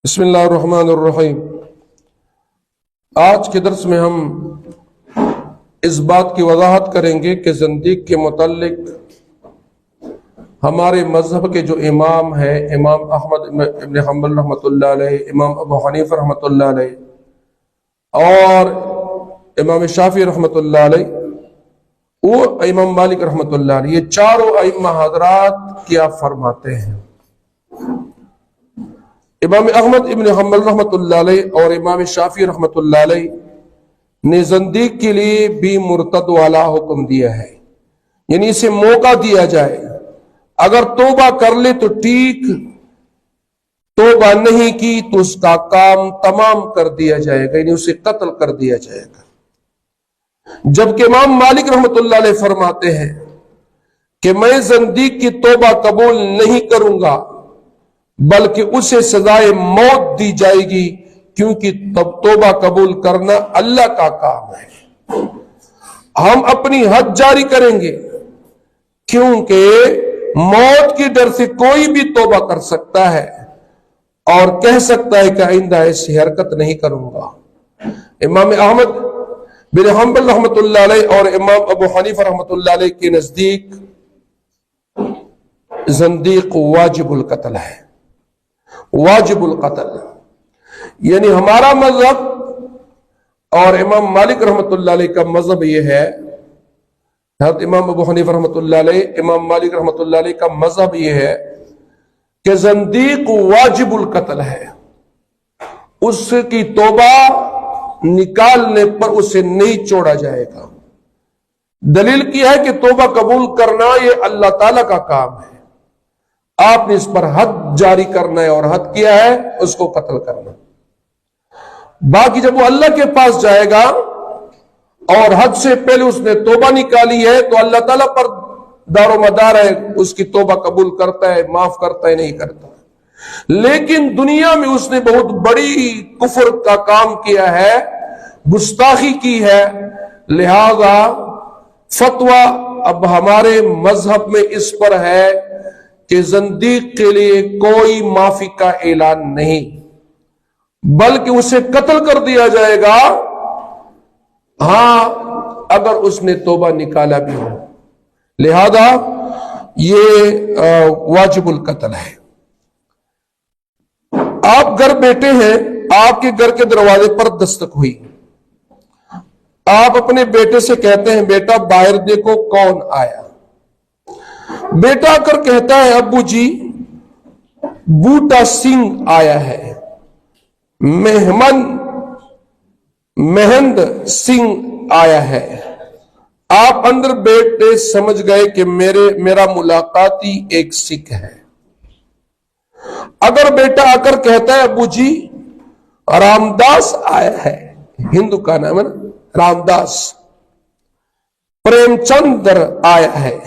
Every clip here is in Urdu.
بسم اللہ الرحمن الرحیم۔ آج کے درس میں ہم اس بات کی وضاحت کریں گے کہ زندیق کے متعلق ہمارے مذہب کے جو امام ہیں، امام احمد ابن حنبل رحمۃ اللہ علیہ، امام ابو حنیفہ رحمۃ اللہ علیہ اور امام شافعی رحمۃ اللہ علیہ وہ امام مالک رحمۃ اللہ علیہ، یہ چاروں ائمہ حضرات کیا فرماتے ہیں؟ امام احمد ابن حنبل رحمۃ اللہ علیہ اور امام شافعی رحمۃ اللہ علیہ نے زندیق کے لیے بھی مرتد والا حکم دیا ہے، یعنی اسے موقع دیا جائے، اگر توبہ کر لے تو ٹھیک، توبہ نہیں کی تو اس کا کام تمام کر دیا جائے گا، یعنی اسے قتل کر دیا جائے گا۔ جبکہ امام مالک رحمۃ اللہ علیہ فرماتے ہیں کہ میں زندیق کی توبہ قبول نہیں کروں گا، بلکہ اسے سزائے موت دی جائے گی، کیونکہ توبہ قبول کرنا اللہ کا کام ہے۔ ہم اپنی حد جاری کریں گے، کیونکہ موت کی ڈر سے کوئی بھی توبہ کر سکتا ہے اور کہہ سکتا ہے کہ آئندہ ایسی حرکت نہیں کروں گا۔ امام احمد بن حنبل رحمۃ اللہ علیہ اور امام ابو حنیفہ رحمۃ اللہ علیہ کے نزدیک زندیق واجب القتل ہے، واجب القتل، یعنی ہمارا مذہب اور امام مالک رحمۃ اللہ علیہ کا مذہب یہ ہے، حضرت امام ابو حنیفہ رحمۃ اللہ علیہ، امام مالک رحمۃ اللہ علیہ کا مذہب یہ ہے کہ زندیق واجب القتل ہے، اس کی توبہ نکالنے پر اسے نہیں چھوڑا جائے گا۔ دلیل کیا ہے کہ توبہ قبول کرنا یہ اللہ تعالی کا کام ہے، آپ نے اس پر حد جاری کرنا ہے اور حد کیا ہے اس کو قتل کرنا۔ باقی جب وہ اللہ کے پاس جائے گا اور حد سے پہلے اس نے توبہ نکالی ہے تو اللہ تعالیٰ پر دار و مدار ہے، اس کی توبہ قبول کرتا ہے، معاف کرتا ہے، نہیں کرتا۔ لیکن دنیا میں اس نے بہت بڑی کفر کا کام کیا ہے، گستاخی کی ہے، لہذا فتویٰ اب ہمارے مذہب میں اس پر ہے کہ زندیق کے لیے کوئی معافی کا اعلان نہیں، بلکہ اسے قتل کر دیا جائے گا، ہاں اگر اس نے توبہ نکالا بھی ہو، لہذا یہ واجب القتل ہے۔ آپ گھر بیٹھے ہیں، آپ کے گھر کے دروازے پر دستک ہوئی، آپ اپنے بیٹے سے کہتے ہیں بیٹا باہر دیکھو کون آیا۔ بیٹا آ کر کہتا ہے ابو جی بوٹا سنگھ آیا ہے، مہند سنگھ آیا ہے۔ آپ اندر بیٹھے سمجھ گئے کہ میرا ملاقاتی ایک سکھ ہے۔ اگر بیٹا آ کر کہتا ہے ابو جی رام داس آیا ہے، ہندو کا نام ہے نا رام داس، پریم چندر آیا ہے،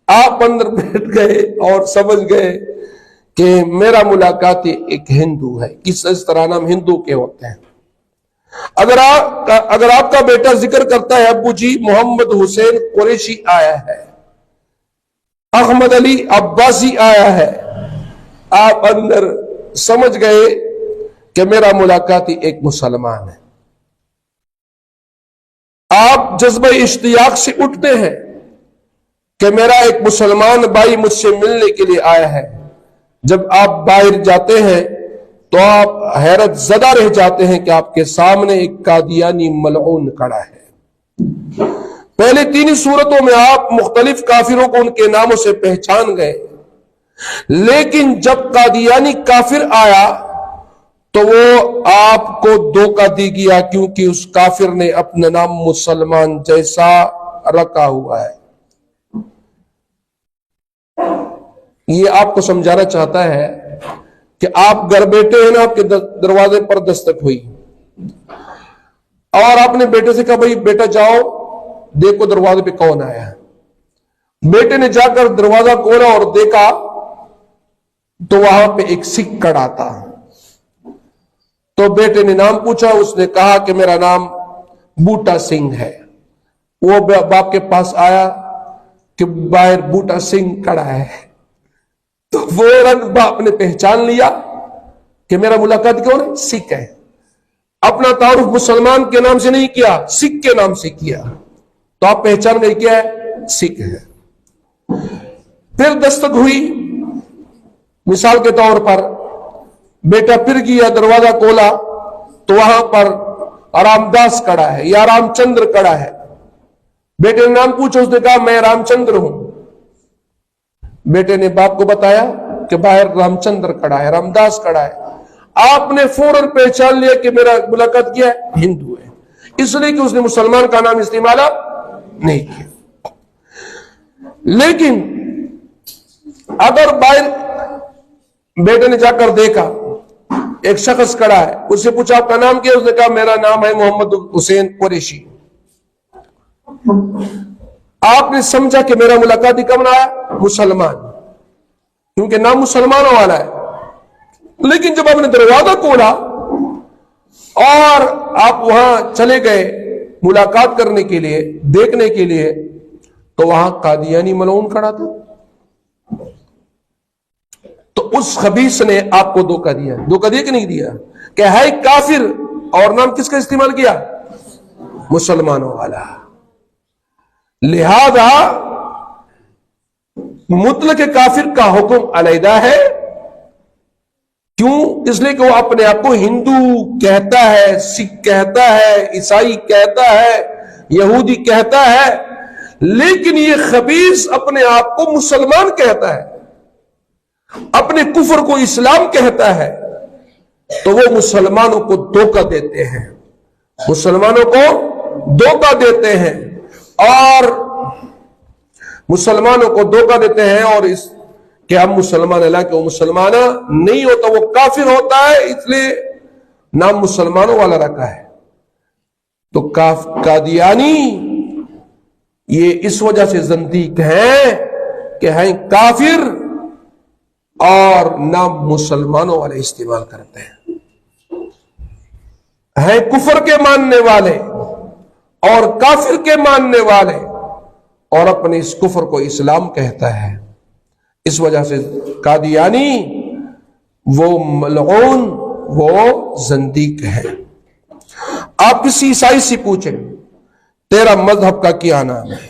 آپ اندر بیٹھ گئے اور سمجھ گئے کہ میرا ملاقاتی ایک ہندو ہے، اس طرح نام ہندو کے ہوتے ہیں۔ اگر آپ کا بیٹا ذکر کرتا ہے ابو جی محمد حسین قریشی آیا ہے، احمد علی عباسی آیا ہے، آپ اندر سمجھ گئے کہ میرا ملاقاتی ایک مسلمان ہے۔ آپ جذبہ اشتیاق سے اٹھتے ہیں کہ میرا ایک مسلمان بھائی مجھ سے ملنے کے لیے آیا ہے۔ جب آپ باہر جاتے ہیں تو آپ حیرت زدہ رہ جاتے ہیں کہ آپ کے سامنے ایک قادیانی ملعون کھڑا ہے۔ پہلے تین صورتوں میں آپ مختلف کافروں کو ان کے ناموں سے پہچان گئے، لیکن جب قادیانی کافر آیا تو وہ آپ کو دھوکہ دے گیا، کیونکہ اس کافر نے اپنا نام مسلمان جیسا رکھا ہوا ہے۔ یہ آپ کو سمجھانا چاہتا ہے کہ آپ گھر بیٹھے ہیں نا، آپ کے دروازے پر دستک ہوئی اور آپ نے بیٹے سے کہا بھائی بیٹا جاؤ دیکھو دروازے پہ کون آیا ہے۔ بیٹے نے جا کر دروازہ کھولا اور دیکھا تو وہاں پہ ایک سکھ کھڑا تھا۔ تو بیٹے نے نام پوچھا، اس نے کہا کہ میرا نام بوٹا سنگھ ہے۔ وہ باپ کے پاس آیا کہ باہر بوٹا سنگھ کھڑا ہے، تو فوراً باپ نے پہچان لیا کہ میرا ملاقات کون ہے؟ سکھ ہے. اپنا تعارف مسلمان کے نام سے نہیں کیا، سکھ کے نام سے کیا، تو آپ پہچان گئے کیا ہے؟ سکھ ہے. پھر دستک ہوئی، مثال کے طور پر بیٹا پھر گیا، دروازہ کھولا تو وہاں پر رام داس کھڑا ہے یا رام چندر کھڑا ہے. بیٹے نے نام پوچھا، اس نے کہا میں رام چندر ہوں. بیٹے نے باپ کو بتایا کہ باہر رام چندر کھڑا ہے، رام داس کھڑا ہے. آپ نے فوراً پہچان لیا کہ میرا ملاقات کیا ہے؟ ہندو ہے، اس لیے کہ اس نے مسلمان کا نام استعمال نہیں کیا. لیکن اگر باہر بیٹے نے جا کر دیکھا ایک شخص کھڑا ہے، اس سے پوچھا آپ کا نام کیا؟ اس نے کہا میرا نام ہے محمد حسین قریشی. آپ نے سمجھا کہ میرا ملاقاتی کون آیا؟ مسلمان، کیونکہ نام مسلمانوں والا ہے. لیکن جب آپ نے دروازہ کھولا اور آپ وہاں چلے گئے ملاقات کرنے کے لیے، دیکھنے کے لیے، تو وہاں قادیانی ملعون کھڑا تھا. تو اس خبیث نے آپ کو دھوکہ دیا. دھوکہ دیا کہ نہیں دیا؟ کہ ہے کافر، اور نام کس کا استعمال کیا؟ مسلمانوں والا. لہذا مطلق کافر کا حکم علیحدہ ہے. کیوں؟ اس لیے کہ وہ اپنے آپ کو ہندو کہتا ہے، سکھ کہتا ہے، عیسائی کہتا ہے، یہودی کہتا ہے، لیکن یہ خبیث اپنے آپ کو مسلمان کہتا ہے، اپنے کفر کو اسلام کہتا ہے. تو وہ مسلمانوں کو دھوکہ دیتے ہیں، مسلمانوں کو دھوکہ دیتے ہیں، اور مسلمانوں کو دھوکہ دیتے ہیں، اور اس کہ ہم مسلمان اللہ کہ وہ مسلمان نہیں ہوتا، وہ کافر ہوتا ہے، اس لیے نام مسلمانوں والا رکھا ہے. تو قادیانی یہ اس وجہ سے زندیق ہیں کہ ہیں کافر اور نام مسلمانوں والے استعمال کرتے ہیں کفر کے ماننے والے اور کافر کے ماننے والے، اور اپنے اس کفر کو اسلام کہتا ہے. اس وجہ سے قادیانی وہ ملعون، وہ زندیق ہے. آپ کسی عیسائی سے پوچھیں تیرا مذہب کا کیا نام ہے،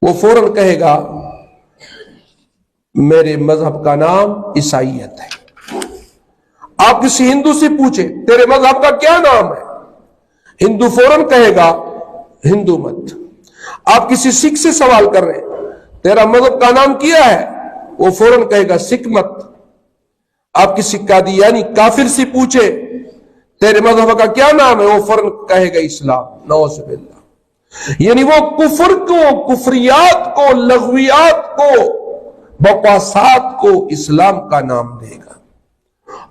وہ فوراً کہے گا میرے مذہب کا نام عیسائیت ہے. آپ کسی ہندو سے پوچھیں تیرے مذہب کا کیا نام ہے، ہندو فوراً کہے گا ہندو مت. آپ کسی سکھ سے سوال کر رہے ہیں تیرا مذہب کا نام کیا ہے، وہ فوراً کہے گا سکھ مت. آپ کسی قادیانی کافر سے پوچھے تیرے مذہب کا کیا نام ہے، وہ فوراً کہے گا اسلام. نعوذ باللہ. یعنی وہ کفر کو، کفریات کو، لغویات کو، بکواسات کو اسلام کا نام دے گا.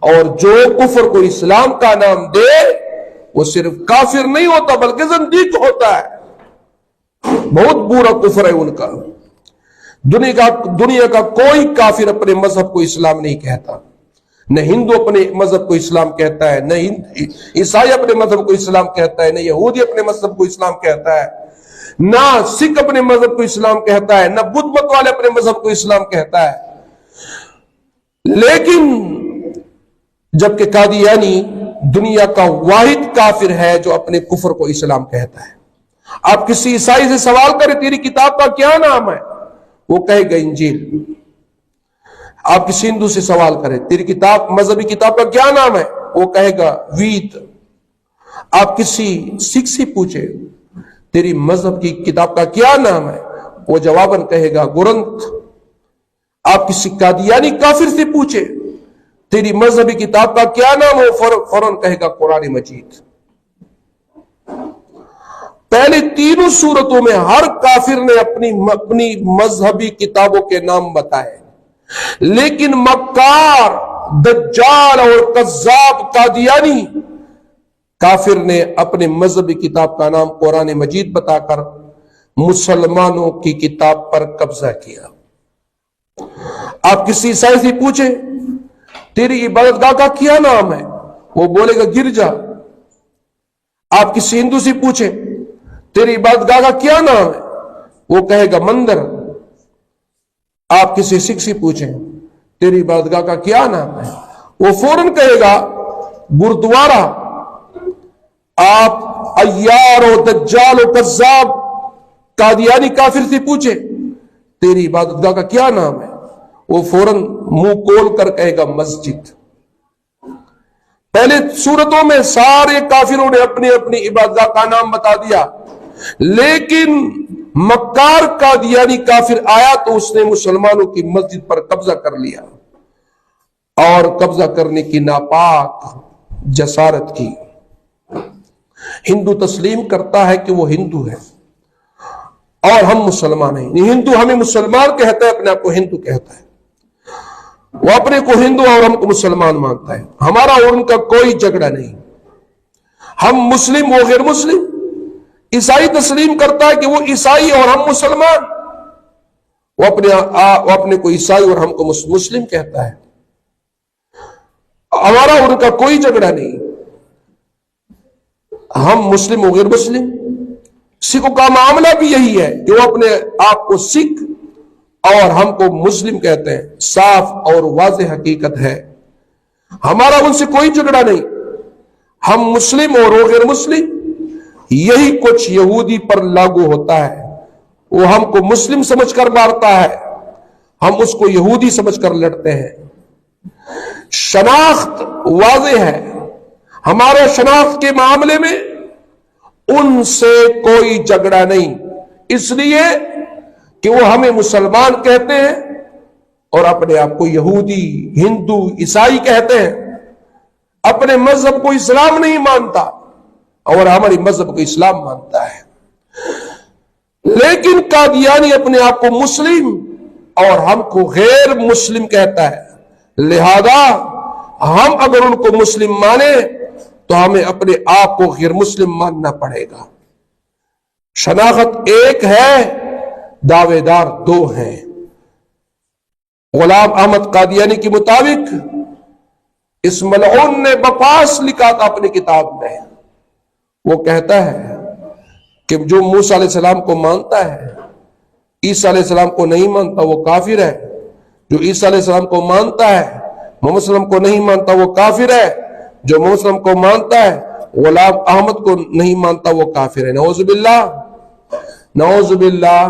اور جو کفر کو اسلام کا نام دے وہ صرف کافر نہیں ہوتا بلکہ زندیق ہوتا ہے. بہت برا کفر ہے ان کا. دنیا کا کوئی کافر اپنے مذہب کو اسلام نہیں کہتا. نہ ہندو اپنے مذہب کو اسلام کہتا ہے، نہ عیسائی اپنے مذہب کو اسلام کہتا ہے، نہ یہودی اپنے مذہب کو اسلام کہتا ہے، نہ سکھ اپنے مذہب کو اسلام کہتا ہے، نہ بدھ مت والے اپنے مذہب کو اسلام کہتا ہے. لیکن جبکہ قادیانی دنیا کا واحد کافر ہے جو اپنے کفر کو اسلام کہتا ہے. آپ کسی عیسائی سے سوال کریں تیری کتاب کا کیا نام ہے، وہ کہے گا انجیل. آپ کسی ہندو سے سوال کریں تیری کتاب، مذہبی کتاب کا کیا نام ہے، وہ کہے گا وید. آپ کسی سکھ سے پوچھے تیری مذہب کی کتاب کا کیا نام ہے، وہ جواباً کہے گا گرنتھ. آپ کسی قادیانی کافر سے پوچھے تیری مذہبی کتاب کا کیا نام ہے، وہ فوراً کہے گا قرآن مجید. پہلے تینوں صورتوں میں ہر کافر نے اپنی مذہبی کتابوں کے نام بتائے، لیکن مکار، دجال اور کذاب قادیانی کافر نے اپنے مذہبی کتاب کا نام قرآن مجید بتا کر مسلمانوں کی کتاب پر قبضہ کیا. آپ کسی عیسائی سے پوچھیں تیری عبادت گاہ کا کیا نام ہے، وہ بولے گا گرجا. آپ کسی ہندو سے پوچھیں تیری عبادت گاہ کا کیا نام ہے، وہ کہے گا مندر. آپ کسی سکھ سے پوچھیں تیری عبادت گاہ کا کیا نام ہے، وہ فوراً کہے گا گردوارا آپ عیار و دجال و کذاب قادیانی کافر سے پوچھے تیری عبادت گاہ کا کیا نام ہے، وہ فوراً منہ کھول کر کہے گا مسجد۔ پہلے صورتوں میں سارے کافروں نے اپنی اپنی عبادت گاہ کا نام بتا دیا، لیکن مکار قادیانی کافر آیا تو اس نے مسلمانوں کی مسجد پر قبضہ کر لیا اور قبضہ کرنے کی ناپاک جسارت کی۔ ہندو تسلیم کرتا ہے کہ وہ ہندو ہے اور ہم مسلمان ہیں، ہندو ہمیں مسلمان کہتا ہے، اپنے آپ کو ہندو کہتا ہے، وہ اپنے کو ہندو اور ہم کو مسلمان مانتا ہے۔ ہمارا اور ان کا کوئی جھگڑا نہیں، ہم مسلم وہ غیر مسلم، عیسائی تسلیم کرتا ہے کہ وہ عیسائی اور ہم مسلمان، وہ اپنے کو عیسائی اور ہم کو مسلم کہتا ہے، ہمارا اور ان کا کوئی جھگڑا نہیں، ہم مسلم و غیر مسلم۔ سکھوں کا معاملہ بھی یہی ہے کہ وہ اپنے آپ کو سکھ اور ہم کو مسلم کہتے ہیں، صاف اور واضح حقیقت ہے، ہمارا ان سے کوئی جھگڑا نہیں، ہم مسلم اور وہ غیر مسلم۔ یہی کچھ یہودی پر لاگو ہوتا ہے، وہ ہم کو مسلم سمجھ کر مارتا ہے، ہم اس کو یہودی سمجھ کر لڑتے ہیں۔ شناخت واضح ہے، ہمارے شناخت کے معاملے میں ان سے کوئی جھگڑا نہیں، اس لیے کہ وہ ہمیں مسلمان کہتے ہیں اور اپنے آپ کو یہودی، ہندو، عیسائی کہتے ہیں، اپنے مذہب کو اسلام نہیں مانتا اور ہماری مذہب کو اسلام مانتا ہے۔ لیکن قادیانی اپنے آپ کو مسلم اور ہم کو غیر مسلم کہتا ہے، لہذا ہم اگر ان کو مسلم مانے تو ہمیں اپنے آپ کو غیر مسلم ماننا پڑے گا۔ شناخت ایک ہے، دعوے دار دو ہیں۔ غلام احمد قادیانی کے مطابق اس ملعون نے بکواس لکھا تھا اپنی کتاب میں، وہ کہتا ہے کہ جو موسیٰ علیہ السلام کو مانتا ہے عیسیٰ علیہ السلام کو نہیں مانتا وہ کافر ہے، جو عیسیٰ علیہ السلام کو مانتا ہے محمد صلی اللہ علیہ وسلم کو نہیں مانتا وہ کافر ہے، جو محمد صلی اللہ علیہ وسلم کو مانتا ہے غلام احمد کو نہیں مانتا وہ کافر ہے۔ نعوذ باللہ، نعوذ باللہ۔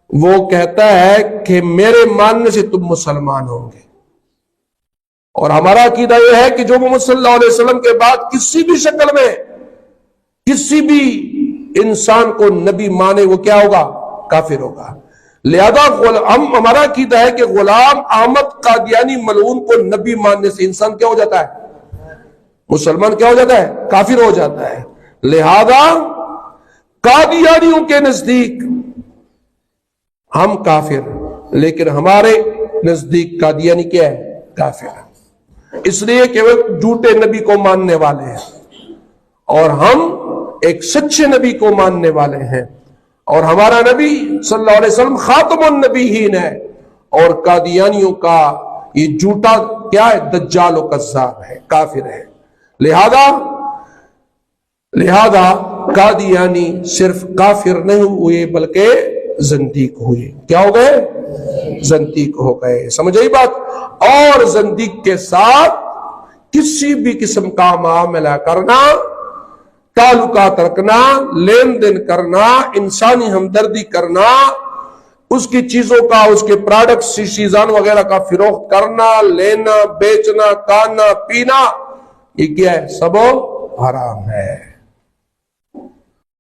وہ کہتا ہے کہ میرے ماننے سے تم مسلمان ہوں گے، اور ہمارا عقیدہ یہ ہے کہ جو محمد صلی اللہ علیہ وسلم کے بعد کسی بھی شکل میں کسی بھی انسان کو نبی مانے وہ کیا ہوگا؟ کافر ہوگا۔ لہذا ہمارا عقیدہ ہے کہ غلام احمد قادیانی ملعون کو نبی ماننے سے انسان کیا ہو جاتا ہے؟ مسلمان کیا ہو جاتا ہے؟ کافر ہو جاتا ہے۔ لہذا قادیانیوں کے نزدیک ہم کافر، لیکن ہمارے نزدیک قادیانی کیا ہے؟ کافر، اس لیے کہ وہ جھوٹے نبی کو ماننے والے ہیں اور ہم ایک سچے نبی کو ماننے والے ہیں، اور ہمارا نبی صلی اللہ علیہ وسلم خاتم النبیین ہے، اور قادیانیوں کا یہ جھوٹا کیا ہے؟ دجال و کذاب ہے، کافر ہے۔ لہذا قادیانی صرف کافر نہیں ہوئے بلکہ زندیق ہوئے۔ کیا ہو گئے؟ زندیق ہو گئے۔ سمجھے بات؟ اور زندیق کے ساتھ کسی بھی قسم کا معاملہ کرنا، تعلقات رکھنا، لین دین کرنا، انسانی ہمدردی کرنا، اس کی چیزوں کا، اس کے پروڈکٹس، چیزان وغیرہ کا فروخت کرنا، لینا، بیچنا، کھانا، پینا، یہ کیا ہے؟ سب حرام ہے۔